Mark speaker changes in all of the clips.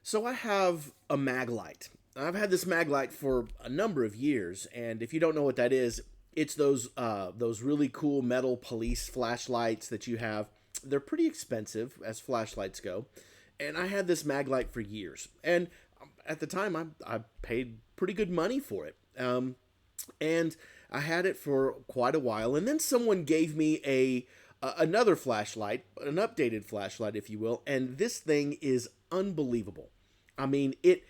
Speaker 1: So I have a mag light. I've had this mag light for a number of years, and if you don't know what that is, it's those really cool metal police flashlights that you have. They're pretty expensive as flashlights go, and I had this mag light for years. And at the time, I paid pretty good money for it. And I had it for quite a while, and then someone gave me another flashlight, an updated flashlight, if you will, and this thing is unbelievable. I mean, it.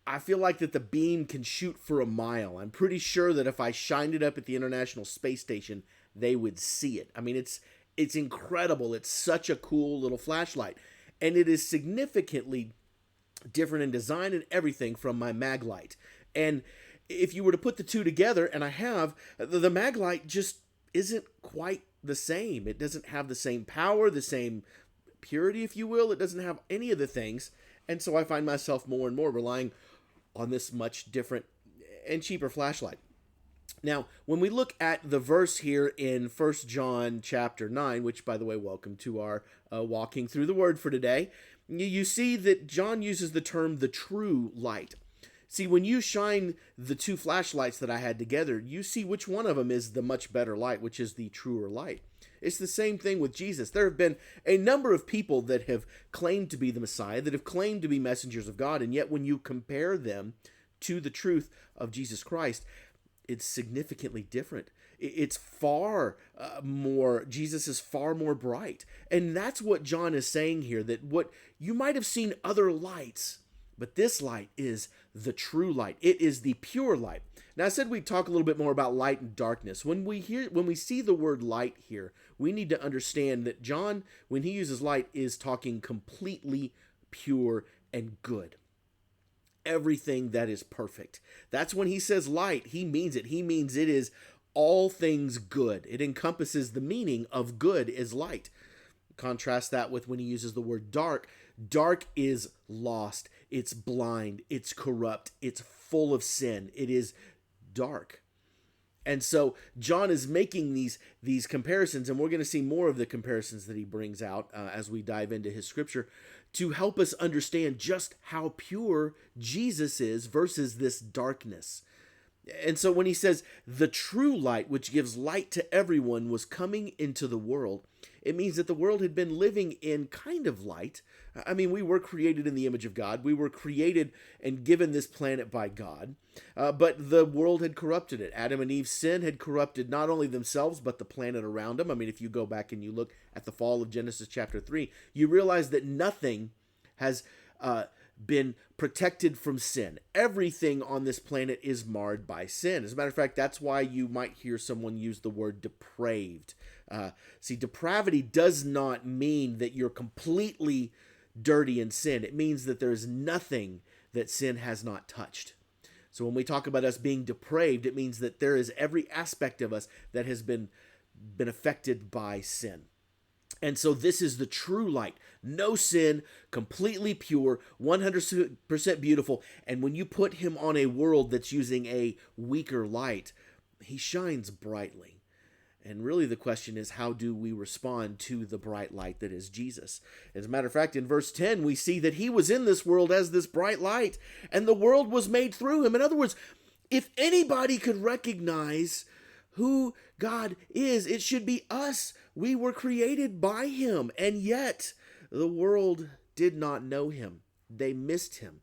Speaker 1: I feel like that the beam can shoot for a mile. I'm pretty sure that if I shined it up at the International Space Station, they would see it. I mean, it's incredible. It's such a cool little flashlight, and it is significantly different in design and everything from my Maglite. And if you were to put the two together, and I have, the Maglite just isn't quite the same. It doesn't have the same power, the same purity, if you will. It doesn't have any of the things. And so I find myself more and more relying on this much different and cheaper flashlight. Now, when we look at the verse here in First John chapter 9, which, by the way, welcome to our walking through the word for today, you see that John uses the term the true light. See, when you shine the two flashlights that I had together, you see which one of them is the much better light, which is the truer light. It's the same thing with Jesus. There have been a number of people that have claimed to be the Messiah, that have claimed to be messengers of God, and yet when you compare them to the truth of Jesus Christ, it's significantly different. It's far more, Jesus is far more bright. And that's what John is saying here, that what you might have seen other lights, but this light is the true light. It is the pure light. Now I said we'd talk a little bit more about light and darkness. When we see the word light here, we need to understand that John, when he uses light, is talking completely pure and good. Everything that is perfect. That's when he says light, he means it. He means it is all things good. It encompasses the meaning of good is light. Contrast that with when he uses the word dark. Dark is lost. It's blind. It's corrupt. It's full of sin. It is dark. And so John is making these comparisons, and we're going to see more of the comparisons that he brings out as we dive into his scripture to help us understand just how pure Jesus is versus this darkness. And so when he says the true light, which gives light to everyone, was coming into the world, it means that the world had been living in kind of light. I mean, we were created in the image of God. We were created and given this planet by God. But the world had corrupted it. Adam and Eve's sin had corrupted not only themselves, but the planet around them. I mean, if you go back and you look at the fall of Genesis chapter 3, you realize that nothing has been protected from sin. Everything on this planet is marred by sin. As a matter of fact, that's why you might hear someone use the word depraved. See, depravity does not mean that you're completely dirty in sin. It means that there's nothing that sin has not touched. So when we talk about us being depraved, it means that there is every aspect of us that has been affected by sin. And so this is the true light. No sin, completely pure, 100% beautiful. And when you put him on a world that's using a weaker light, he shines brightly. And really the question is, how do we respond to the bright light that is Jesus? As a matter of fact, in verse 10, we see that he was in this world as this bright light, and the world was made through him. In other words, if anybody could recognize who God is, it should be us. We were created by him, and yet the world did not know him. They missed him.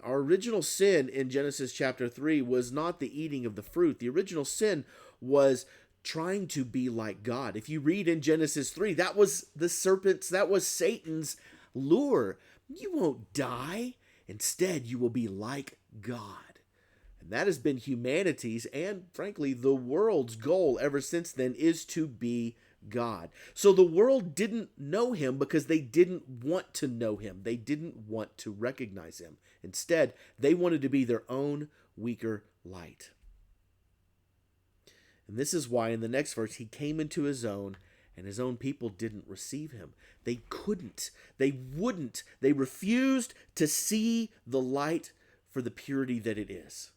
Speaker 1: Our original sin in Genesis chapter 3 was not the eating of the fruit. The original sin was trying to be like God. If you read in Genesis 3, that was the serpent's, that was Satan's lure. You won't die. Instead, you will be like God. And that has been humanity's and, frankly, the world's goal ever since then, is to be God. So the world didn't know him because they didn't want to know him. They didn't want to recognize him. Instead, they wanted to be their own weaker light. And this is why in the next verse, he came into his own, and his own people didn't receive him. They couldn't. They wouldn't. They refused to see the light for the purity that it is.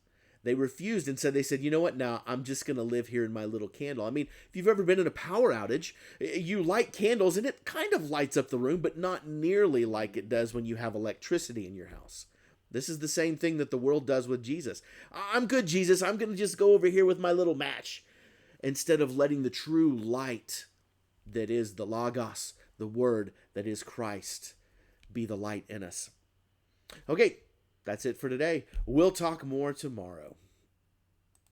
Speaker 1: They refused and said, you know what, now I'm just going to live here in my little candle. I mean, if you've ever been in a power outage, you light candles and it kind of lights up the room, but not nearly like it does when you have electricity in your house. This is the same thing that the world does with Jesus. I'm good, Jesus. I'm going to just go over here with my little match, instead of letting the true light that is the Logos, the Word that is Christ, be the light in us. Okay, that's it for today. We'll talk more tomorrow.